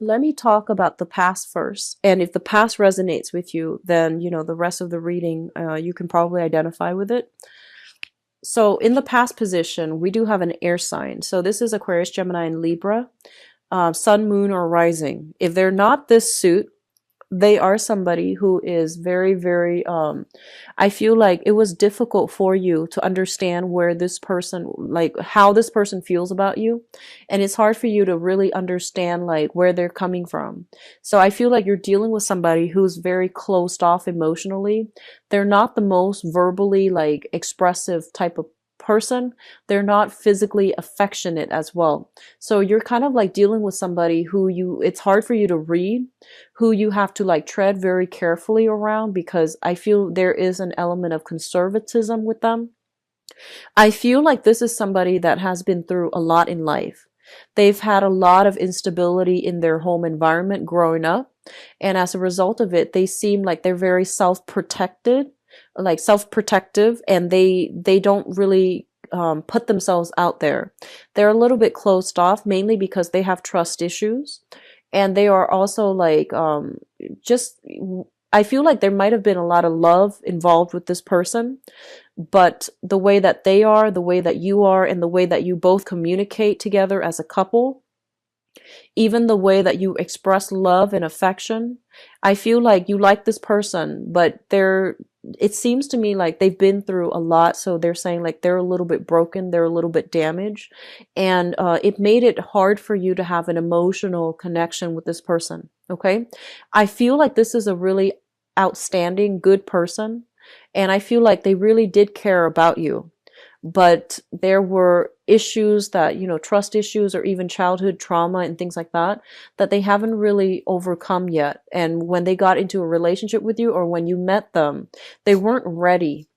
let me talk about the past first. And if the past resonates with you, then, the rest of the reading, you can probably identify with it. So in the past position, we do have an air sign. So this is Aquarius, Gemini, and Libra, sun, moon, or rising. If they're not this suit, they are somebody who is very, very, I feel like it was difficult for you to understand where this person, like how this person feels about you. And it's hard for you to really understand like where they're coming from. So I feel like you're dealing with somebody who's very closed off emotionally. They're not the most verbally like expressive type of person. They're not physically affectionate as well. So you're kind of like dealing with somebody who it's hard for you to read, who you have to like tread very carefully around, because I feel there is an element of conservatism with them. I feel like this is somebody that has been through a lot in life. They've had a lot of instability in their home environment growing up. And as a result of it, they seem like they're very self-protected, like self-protective, and they don't really put themselves out there. They're a little bit closed off, mainly because they have trust issues. And they are also like, just, I feel like there might have been a lot of love involved with this person, but the way that they are, the way that you are, and the way that you both communicate together as a couple, even the way that you express love and affection, I feel like you like this person, but it seems to me like they've been through a lot. So they're saying like they're a little bit broken, they're a little bit damaged, and it made it hard for you to have an emotional connection with this person. Okay. I feel like this is a really outstanding, good person. And I feel like they really did care about you. But there were issues that, trust issues or even childhood trauma and things like that, that they haven't really overcome yet. And when they got into a relationship with you, or when you met them, they weren't ready.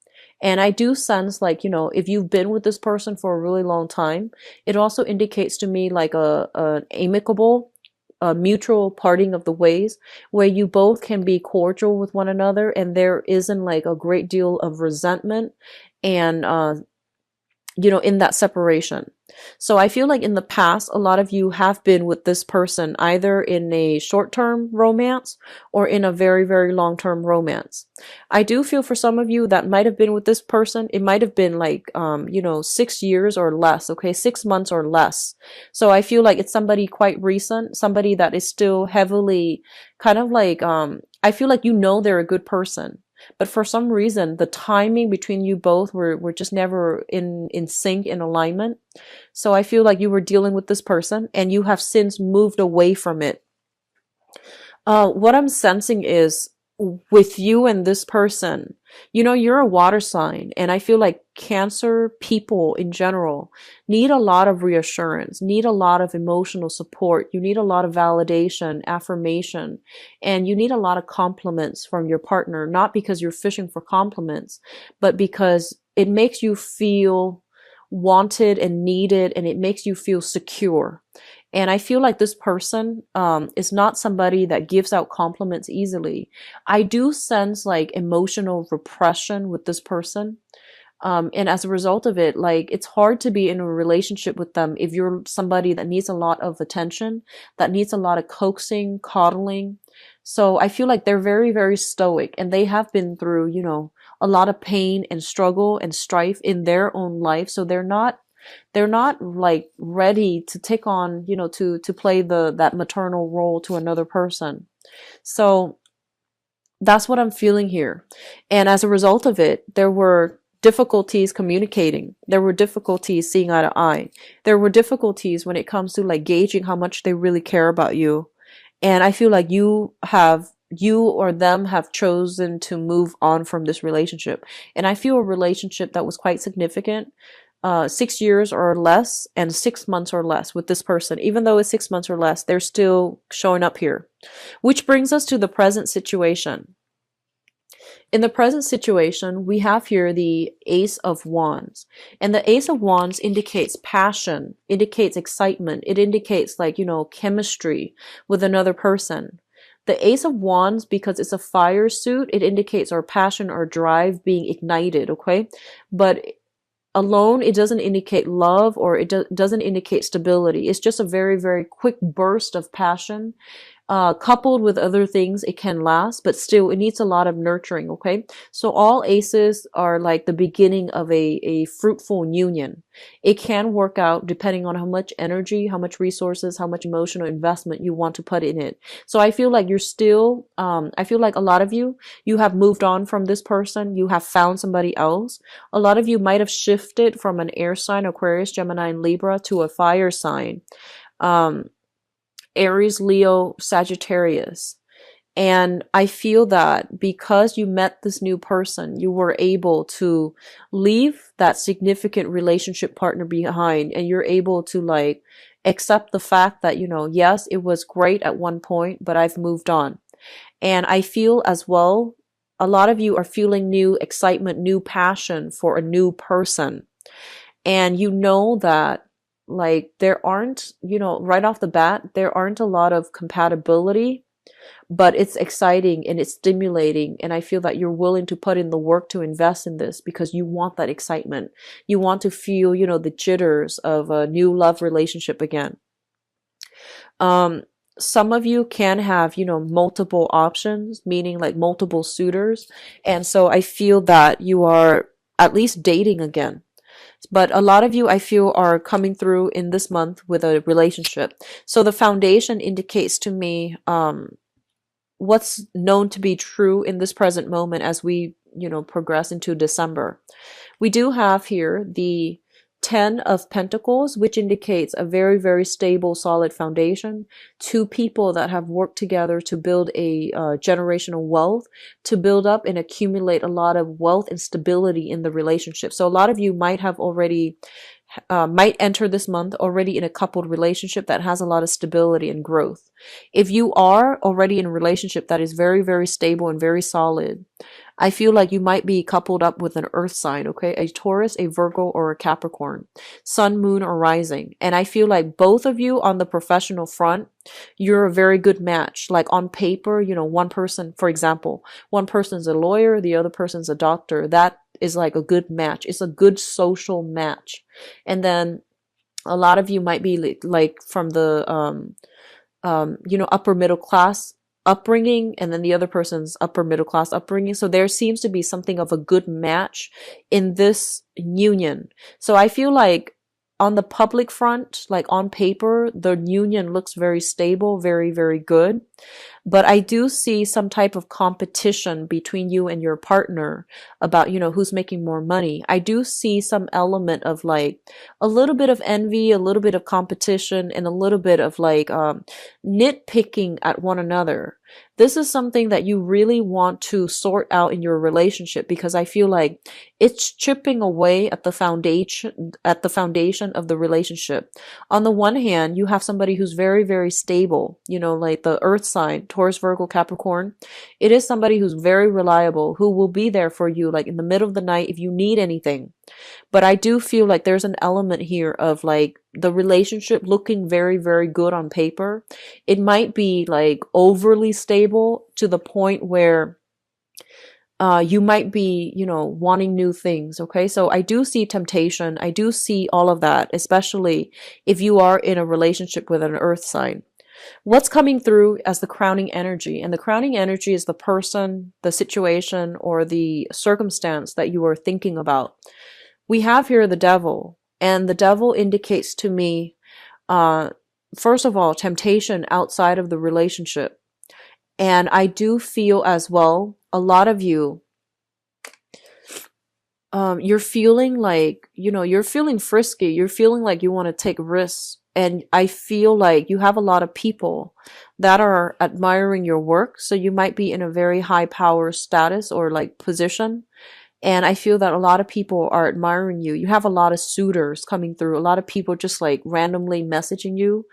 And I do sense like, if you've been with this person for a really long time, it also indicates to me like an amicable, a mutual parting of the ways, where you both can be cordial with one another, and there isn't like a great deal of resentment and in that separation. So I feel like in the past, a lot of you have been with this person either in a short-term romance or in a very, very long-term romance. I do feel for some of you that might have been with this person, it might have been like, 6 years or less, okay, 6 months or less. So I feel like it's somebody quite recent, somebody that is still heavily kind of like, I feel like they're a good person. But for some reason, the timing between you both were just never in sync, in alignment. So I feel like you were dealing with this person and you have since moved away from it. What I'm sensing is with you and this person, you're a water sign, and I feel like Cancer people in general need a lot of reassurance, need a lot of emotional support. You need a lot of validation, affirmation, and you need a lot of compliments from your partner, not because you're fishing for compliments, but because it makes you feel wanted and needed, and it makes you feel secure. And I feel like this person is not somebody that gives out compliments easily. I do sense like emotional repression with this person. And as a result of it, like it's hard to be in a relationship with them if you're somebody that needs a lot of attention, that needs a lot of coaxing, coddling. So I feel like they're very, very stoic, and they have been through, a lot of pain and struggle and strife in their own life. So they're not like ready to take on, to play that maternal role to another person. So that's what I'm feeling here. And as a result of it, there were difficulties communicating. There were difficulties seeing eye to eye. There were difficulties when it comes to like gauging how much they really care about you. And I feel like you or them have chosen to move on from this relationship. And I feel a relationship that was quite significant, 6 years or less and 6 months or less with this person. Even though it's 6 months or less, they're still showing up here. Which brings us to the present situation. In the present situation, we have here the Ace of Wands. And the Ace of Wands indicates passion, indicates excitement. It indicates like, chemistry with another person. The Ace of Wands, because it's a fire suit, it indicates our passion or drive being ignited, okay? But alone, it doesn't indicate love, or it doesn't indicate stability. It's just a very, very quick burst of passion. Coupled with other things, it can last, but still, it needs a lot of nurturing, okay? So all aces are like the beginning of a fruitful union. It can work out depending on how much energy, how much resources, how much emotional investment you want to put in it. So I feel like you're still, I feel like a lot of you have moved on from this person. You have found somebody else. A lot of you might have shifted from an air sign, Aquarius, Gemini, and Libra, to a fire sign. Aries, Leo, Sagittarius. And I feel that because you met this new person, you were able to leave that significant relationship partner behind, and you're able to like accept the fact that, yes, it was great at one point, but I've moved on. And I feel as well, a lot of you are feeling new excitement, new passion for a new person. And you know that like there aren't, right off the bat, there aren't a lot of compatibility, but it's exciting and it's stimulating. And I feel that you're willing to put in the work to invest in this because you want that excitement. You want to feel, the jitters of a new love relationship again. Some of you can have, multiple options, meaning like multiple suitors. And so I feel that you are at least dating again. But a lot of you, I feel, are coming through in this month with a relationship. So the foundation indicates to me what's known to be true in this present moment as we, progress into December. We do have here the 10 of Pentacles, which indicates a very, very stable, solid foundation. Two people that have worked together to build a generational wealth, to build up and accumulate a lot of wealth and stability in the relationship. So a lot of you might have already might enter this month already in a coupled relationship that has a lot of stability and growth. If you are already in a relationship that is very, very stable and very solid, I feel like you might be coupled up with an earth sign, okay? A Taurus, a Virgo, or a Capricorn, sun, moon, or rising. And I feel like both of you on the professional front, you're a very good match. Like on paper, one person, for example, one person's a lawyer, the other person's a doctor. That is like a good match. It's a good social match. And then a lot of you might be like from the, upper middle class upbringing, and then the other person's upper middle class upbringing. So there seems to be something of a good match in this union. So I feel like on the public front, like on paper, the union looks very stable, very, very good. But I do see some type of competition between you and your partner about, who's making more money. I do see some element of like a little bit of envy, a little bit of competition, and a little bit of like nitpicking at one another. This is something that you really want to sort out in your relationship, because I feel like it's chipping away at the foundation of the relationship. On the one hand, you have somebody who's very, very stable, like the earth sign, Taurus, Virgo, Capricorn. It is somebody who's very reliable, who will be there for you like in the middle of the night if you need anything. But I do feel like there's an element here of like the relationship looking very, very good on paper. It might be like overly stable to the point where you might be, wanting new things. Okay. So I do see temptation. I do see all of that, especially if you are in a relationship with an earth sign. What's coming through as the crowning energy? And the crowning energy is the person, the situation, or the circumstance that you are thinking about. We have here the devil, and the devil indicates to me, first of all, temptation outside of the relationship. And I do feel as well, a lot of you, you're feeling like, you're feeling frisky. You're feeling like you want to take risks. And I feel like you have a lot of people that are admiring your work. So you might be in a very high power status or like position. And I feel that a lot of people are admiring you. You have a lot of suitors coming through. A lot of people just like randomly messaging you,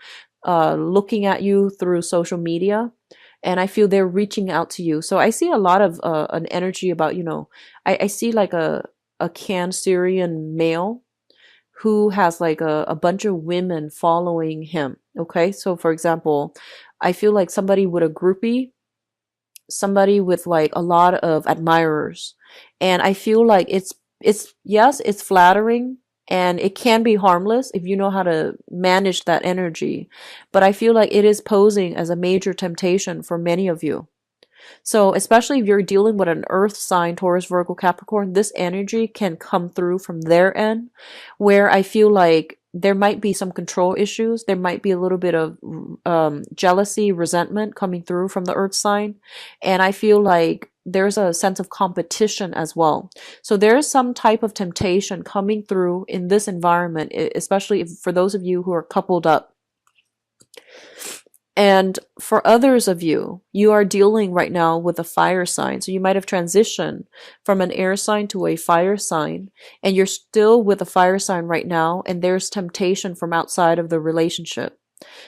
looking at you through social media. And I feel they're reaching out to you. So I see a lot of an energy about, I see like a Cancerian male who has like a bunch of women following him. Okay. So for example, I feel like somebody with a groupie, somebody with like a lot of admirers. And I feel like it's yes, it's flattering and it can be harmless if you know how to manage that energy. But I feel like it is posing as a major temptation for many of you. So, especially if you're dealing with an earth sign, Taurus, Virgo, Capricorn, this energy can come through from their end, where I feel like there might be some control issues. There might be a little bit of jealousy, resentment coming through from the earth sign. And I feel like there's a sense of competition as well. So there's some type of temptation coming through in this environment, especially for those of you who are coupled up. And for others of you, you are dealing right now with a fire sign. So you might have transitioned from an air sign to a fire sign, and you're still with a fire sign right now, and there's temptation from outside of the relationship.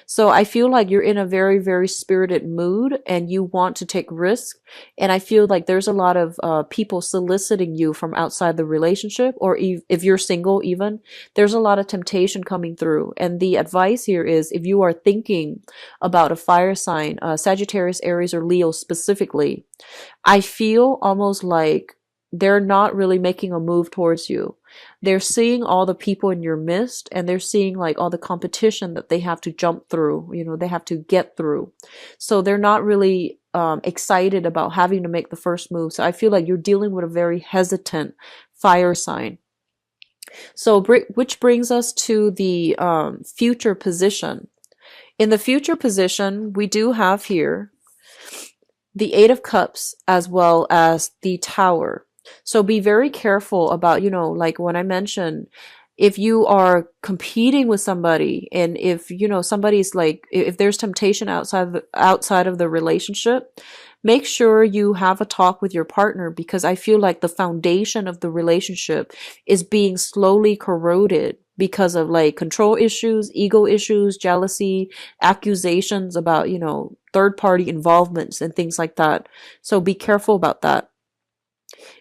So I feel like you're in a very, very spirited mood and you want to take risk. And I feel like there's a lot of people soliciting you from outside the relationship, or if you're single, even there's a lot of temptation coming through. And the advice here is if you are thinking about a fire sign, Sagittarius, Aries, or Leo specifically, I feel almost like they're not really making a move towards you. They're seeing all the people in your midst and they're seeing like all the competition that they have to jump through, they have to get through. So they're not really excited about having to make the first move. So I feel like you're dealing with a very hesitant fire sign. So which brings us to the future position. In the future position, we do have here the Eight of Cups as well as the Tower. So be very careful about, like when I mentioned, if you are competing with somebody and if, somebody's like, if there's temptation outside of the relationship, make sure you have a talk with your partner, because I feel like the foundation of the relationship is being slowly corroded because of like control issues, ego issues, jealousy, accusations about, third party involvements and things like that. So be careful about that.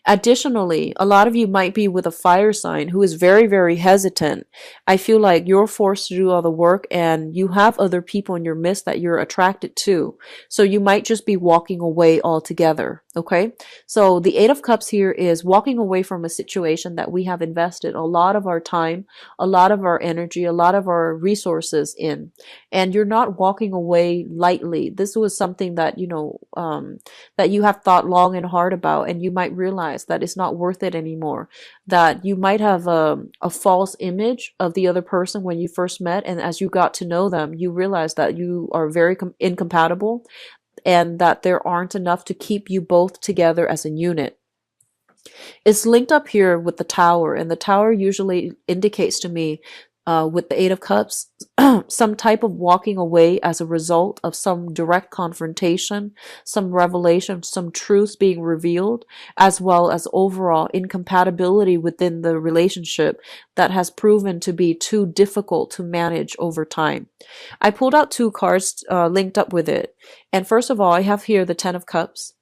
Additionally, a lot of you might be with a fire sign who is very, very hesitant. I feel like you're forced to do all the work and you have other people in your midst that you're attracted to. So you might just be walking away altogether. Okay. So the Eight of Cups here is walking away from a situation that we have invested a lot of our time, a lot of our energy, a lot of our resources in. And you're not walking away lightly. This was something that, that you have thought long and hard about, and you might realize that it's not worth it anymore, that you might have a false image of the other person when you first met, and as you got to know them you realize that you are very incompatible and that there aren't enough to keep you both together as a unit. It's linked up here with the Tower, and the Tower usually indicates to me with the Eight of Cups, some type of walking away as a result of some direct confrontation, some revelation, some truths being revealed, as well as overall incompatibility within the relationship that has proven to be too difficult to manage over time. I pulled out two cards linked up with it. And first of all, I have here the Ten of Cups,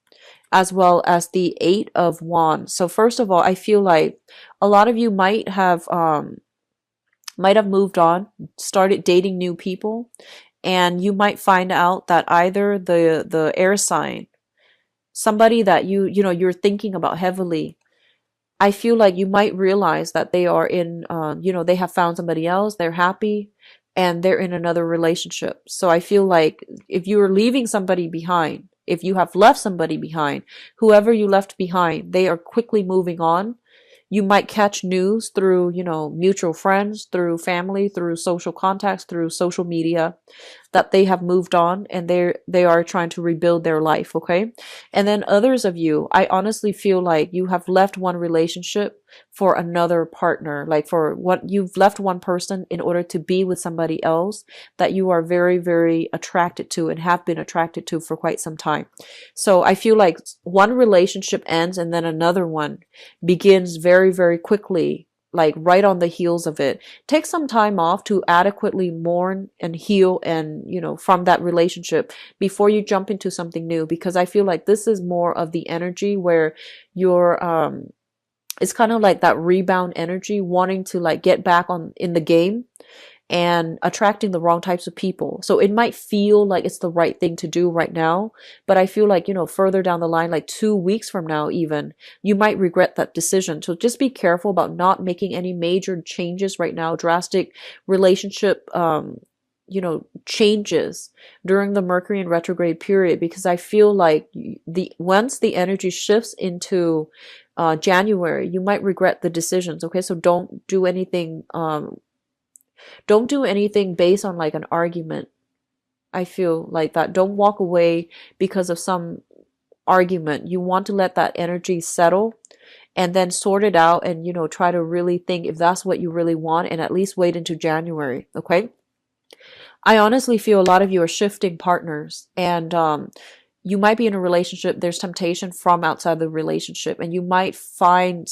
as well as the Eight of Wands. So first of all, I feel like a lot of you might have moved on, started dating new people, and you might find out that either the air sign, somebody that you're thinking about heavily, I feel like you might realize that they are in, they have found somebody else, they're happy, and they're in another relationship. So I feel like if you are leaving somebody behind, if you have left somebody behind, whoever you left behind, they are quickly moving on. You might catch news through, mutual friends, through family, through social contacts, through social media, that they have moved on and they are trying to rebuild their life, okay? And then others of you, I honestly feel like you have left one relationship for another partner, like for what you've left one person in order to be with somebody else that you are very, very attracted to and have been attracted to for quite some time. So I feel like one relationship ends and then another one begins very, very quickly, like right on the heels of it. Take some time off to adequately mourn and heal and, from that relationship before you jump into something new, because I feel like this is more of the energy where you're, it's kind of like that rebound energy, wanting to like get back in the game and attracting the wrong types of people. So it might feel like it's the right thing to do right now, but I feel like, further down the line, like 2 weeks from now, even, you might regret that decision. So just be careful about not making any major changes right now, drastic relationship, changes during the Mercury in retrograde period, because I feel like once the energy shifts into January, you might regret the decisions. Okay, so don't do anything based on like an argument. I feel like that. Don't walk away because of some argument. You want to let that energy settle and then sort it out and, try to really think if that's what you really want, and at least wait into January. Okay. I honestly feel a lot of you are shifting partners, and you might be in a relationship. There's temptation from outside the relationship, and you might find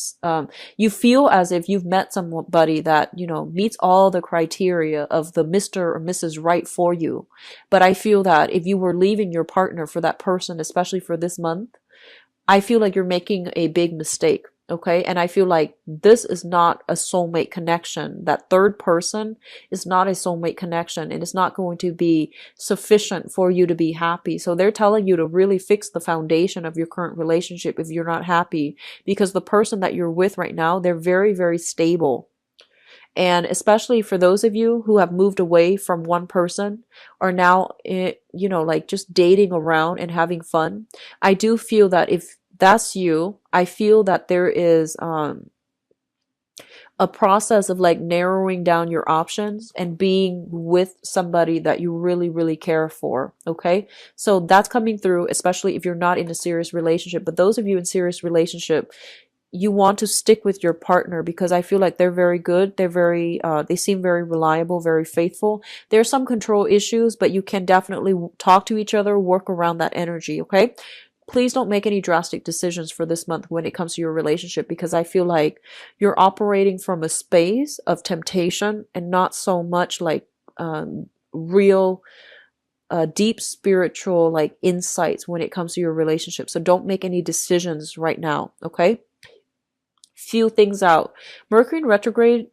you feel as if you've met somebody that meets all the criteria of the Mr. or Mrs. Right for you. But I feel that if you were leaving your partner for that person, especially for this month, I feel like you're making a big mistake. Okay. And I feel like this is not a soulmate connection. That third person is not a soulmate connection, and it's not going to be sufficient for you to be happy. So they're telling you to really fix the foundation of your current relationship if you're not happy, because the person that you're with right now, they're very, very stable. And especially for those of you who have moved away from one person, are now, like just dating around and having fun, I do feel that if that's you, I feel that there is a process of like narrowing down your options and being with somebody that you really, really care for. Okay. So that's coming through, especially if you're not in a serious relationship. But those of you in serious relationship, you want to stick with your partner, because I feel like they're very good. They seem very reliable, very faithful. There's some control issues, but you can definitely talk to each other, work around that energy. Okay. Please don't make any drastic decisions for this month when it comes to your relationship, because I feel like you're operating from a space of temptation and not so much like real deep spiritual like insights when it comes to your relationship. So don't make any decisions right now. Okay. Feel things out. Mercury in retrograde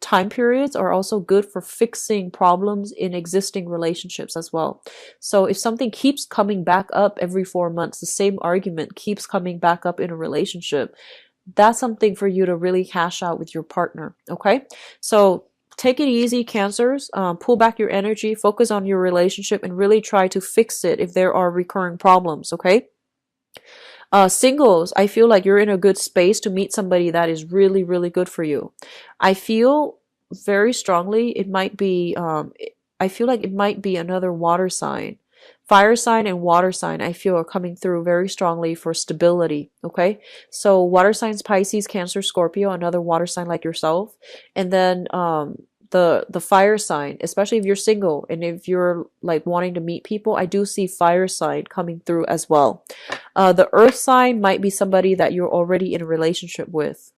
time periods are also good for fixing problems in existing relationships as well. So if something keeps coming back up every 4 months, the same argument keeps coming back up in a relationship, that's something for you to really hash out with your partner. Okay. So take it easy, Cancers. Pull back your energy, focus on your relationship, and really try to fix it if there are recurring problems. Okay. Singles, I feel like you're in a good space to meet somebody that is really, really good for you. I feel very strongly I feel like it might be another water sign. Fire sign and water sign, I feel, are coming through very strongly for stability. Okay. So water signs, Pisces, Cancer, Scorpio, another water sign like yourself. And then, the fire sign, especially if you're single and if you're like wanting to meet people, I do see fire sign coming through as well. The earth sign might be somebody that you're already in a relationship with.